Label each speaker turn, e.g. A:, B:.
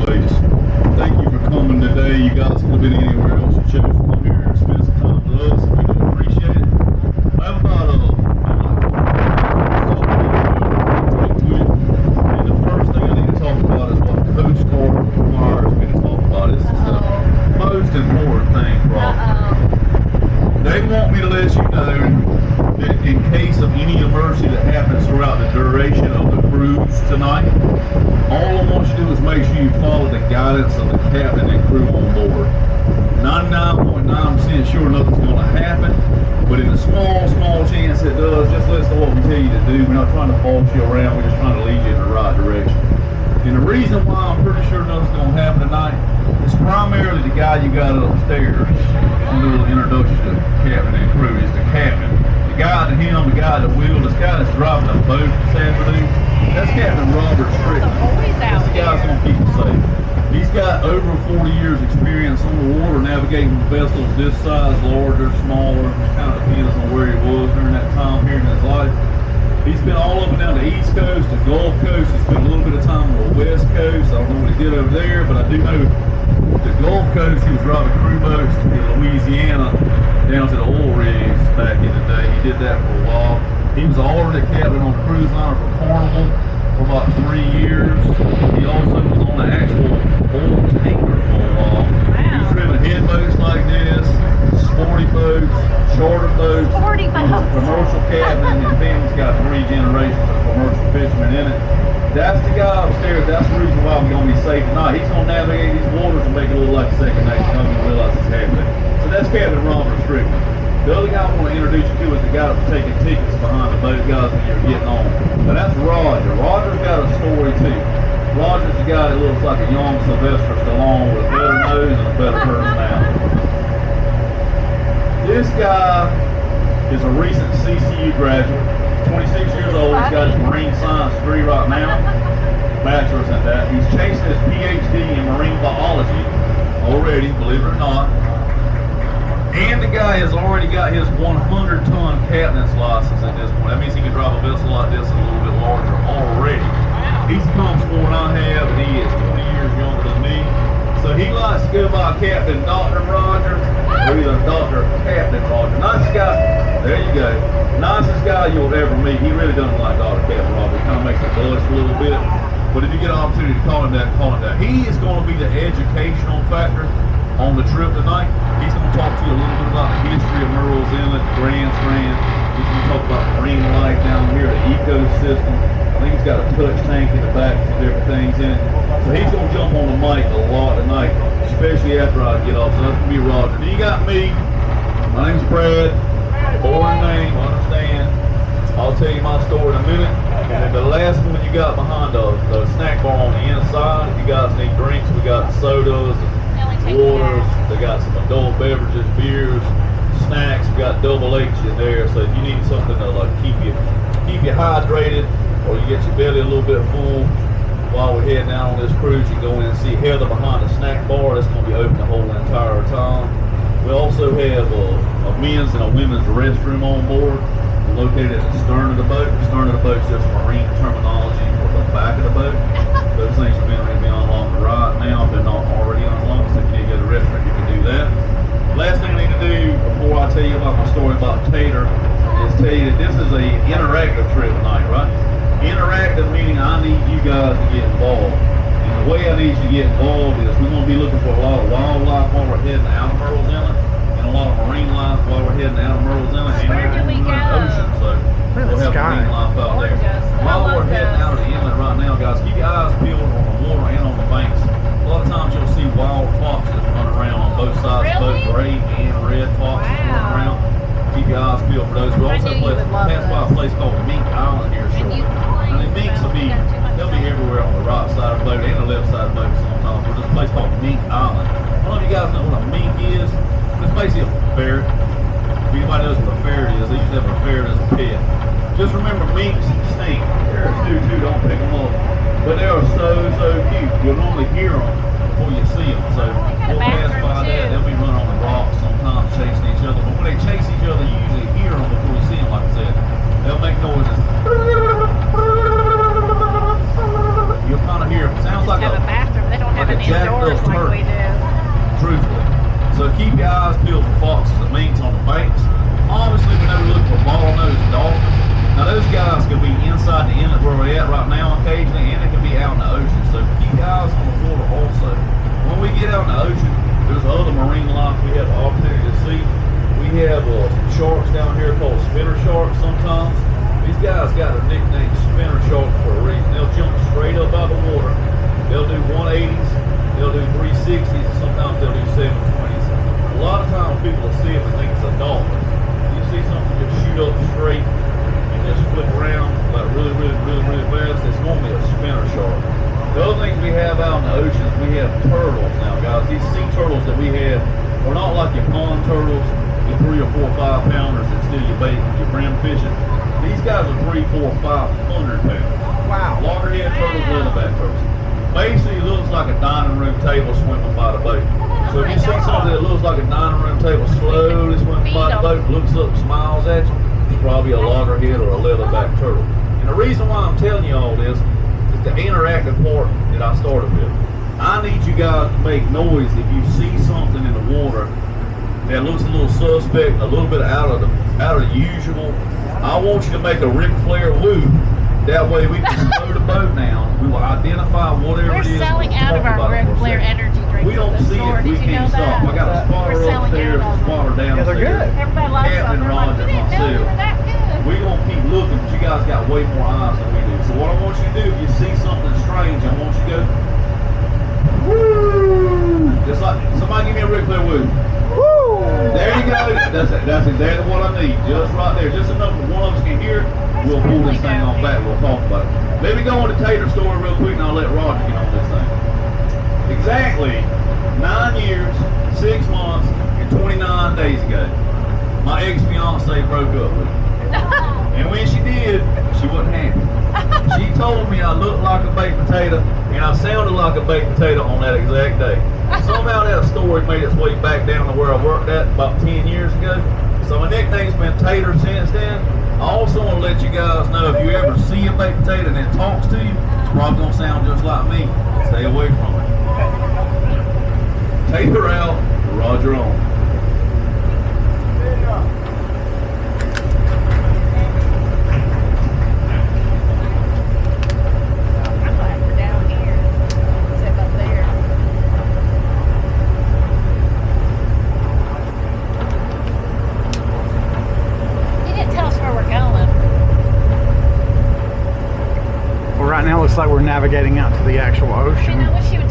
A: anyways, thank you for coming today. You guys could have been anywhere else. You chose to come here and spend some time with us. We do appreciate it. I have about and the first thing I need to talk about is what Coast Guard requires me to talk about. This is the most important thing, probably. They want me to let you know that in case of any emergency that happens throughout the duration of the cruise tonight, all I want you to do is make sure you follow the guidance of the captain and crew on board. 99.9% sure nothing's going to happen, but in a small chance it does, just listen to what we tell you to do. We're not trying to boss you around, we're just trying to lead you in the right direction. And the reason why I'm pretty sure nothing's going to happen tonight is primarily the guy you got upstairs. I'm doing a little introduction to the captain and crew. Is the captain. The guy at the helm, the guy at the wheel, this guy that's driving the boat this afternoon, that's Captain Robert Strickland. That's the guy that's going to keep us safe. He's got over 40 years experience on the water navigating vessels this size, larger, smaller. It kind of depends on where he was during that time here in his life. He's been all up and down the East Coast, the Gulf Coast. He's spent a little bit of time on the West Coast. I don't know what he did over there, but I do know the Gulf Coast, he was driving crew boats in Louisiana down to the oil rigs back in the day. He did that for a while. He was already captain on the cruise liner for Carnival for about 3 years. He also was on the actual oil tanker for a while. Wow. He was driven head boats like this, sporty boats, charter boats, commercial cabin, and family's got 3 generations of commercial fishermen in it. That's the guy upstairs. That's the reason why we're going to be safe tonight. He's going to navigate these waters and make it look like a second nature. You're going to realize it's happening. So that's Captain Robert Strickland. The other guy I want to introduce you to is the guy that's taking tickets behind the boat guys when you're getting on. Now that's Roger. Roger's got a story too. Roger's the guy that looks like a young Sylvester Stallone with a better nose and a better mouth. This guy is a recent CCU graduate. 26 years old, he's got his marine science degree right now, bachelor's in that. He's chasing his PhD in marine biology already, believe it or not. And the guy has already got his 100-ton captain's license at this point. That means he can drive a vessel like this and a little bit larger already. He's come from what I have, and he is 20 years younger than me. So he likes to go by Captain Dr. Roger, or either Dr. Captain Roger. Nicest guy, there you go. Nicest guy you'll ever meet. He really doesn't like Dr. Captain Roger. He kind of makes it blush a little bit. But if you get an opportunity to call him that, call him that. He is going to be the educational factor on the trip tonight. He's going to talk to you a little bit about the history of Murrells Inlet, Grand Strand. He's going to talk about marine life down here, the ecosystem. I think he's got a touch tank in the back with some different things in it. So he's going to jump on the mic a lot tonight, especially after I get off. So that's going to be Roger. Then you got me. My name's Brad. Boring name, understand. I'll tell you my story in a minute. And then the last one you got behind the snack bar on the inside, if you guys need drinks, we got sodas, waters, they got some adult beverages, beers, snacks, we got double H in there. So if you need something to like keep you hydrated, or you get your belly a little bit full while we're heading out on this cruise, you go in and see Heather behind the snack bar. That's going to be open the whole entire time. We also have a men's and a women's restroom on board, located at the stern of the boat. The stern of the boat is just marine terminology for the back of the boat. Those things have been unlocked right now if they're not already unlocked. So if you need to go to the restroom, you can do that. Last thing I need to do before I tell you about my story about Tater is tell you that this is an interactive trip tonight, right? Interactive meaning I need you guys to get involved. And the way I need you to get involved is we're going to be looking for a lot of wildlife while we're heading out of Murrells Inlet, and a lot of marine life while we're heading out of Murrells Inlet.
B: Where do we go?
A: Ocean, so we'll have marine life out there. While we're heading out of the inlet right now, guys, keep your eyes peeled on the water and on the banks. A lot of times you'll see wild foxes running around on both sides of both gray and red foxes running around. Keep your eyes peeled for those. We also pass by a place called Mink Island here shortly. And the minks they'll be everywhere on the right side of the boat and the left side of the boat sometimes. There's this place called Mink Island. I don't know if you guys know what a mink is. It's basically a ferret. If anybody knows what a ferret is, they used to have a ferret as a pet. Just remember, minks stink. Ferrets do too, don't pick them up. But they are so cute. You'll normally hear them before you see them. So we'll pass by that. They'll be running on the rocks sometimes chasing each other. But when they chase each other, you usually hear them before you see them, like I said. They'll make noises. You'll kind of hear them. Sounds like a bathroom. They don't have like a jacked up turkey.
B: we do.
A: Truthfully. So keep your eyes peeled for foxes and minks on the banks. Obviously, we never look for bottlenose dolphins. Now, those guys could be inside the inlet where we're at right now occasionally, and they can be out in the ocean. So keep your eyes on the water also. When we get out in the ocean, there's other marine life we have the opportunity to see. We have some sharks down here called spinner sharks sometimes. These guys got the nickname spinner shark for a reason. They'll jump straight up out of the water. They'll do 180s, they'll do 360s, and sometimes they'll do 720s. A lot of times people will see them and think it's a dolphin. You see something just shoot up straight and just flip around like really fast, it's normally a spinner shark. The other things we have out in the oceans, we have turtles now, guys. These sea turtles that we have are not like your pond turtles, your 3 or 4 or 5 pounders that steal your bait when you're brim fishing. These guys are 3, 4, 500 pounds. Wow. Loggerhead turtles, leatherback turtles. Basically, it looks like a dining room table swimming by the boat. So if you see something that looks like a dining room table slowly swimming by the boat, looks up, smiles at you, it's probably a loggerhead or a leatherback turtle. And the reason why I'm telling you all this is the interactive part that I started with. I need you guys to make noise if you see something in the water that looks a little suspect, a little bit out of the usual. I want you to make a Ric Flair woo. That way we can slow the boat down. We will identify whatever it is.
B: We're selling out of our Ric Flair energy drinks.
A: We don't see it. We can't stop. I got a spotter upstairs, a spotter downstairs.
C: Yeah, they're good.
B: Everybody likes
A: Captain
B: them.
A: Roger and myself.
B: That good.
A: We're going to keep looking, but you guys got way more eyes than we do. So what I want you to do, if you see something strange, I want you to go, woo! Just like, somebody give me a Ric Flair woo. Woo! There you go. That's exactly what I need. Just right there. Just enough that one of us can hear it. We'll pull this thing on back. We'll talk about it. Maybe go on the tater story real quick and I'll let Roger get on this thing. Exactly 9 years, 6 months, and 29 days ago, my ex-fiance broke up with me. And when she did, she wasn't happy. She told me I looked like a baked potato and I sounded like a baked potato on that exact day. Somehow that story made its way back down to where I worked at about 10 years ago. So my nickname's been Tater since then. I also want to let you guys know if you ever see a baked potato and it talks to you, it's probably going to sound just like me. Stay away from it. Tater out, Roger on.
C: Right now, it looks like we're navigating out to the actual ocean.
B: I wish you would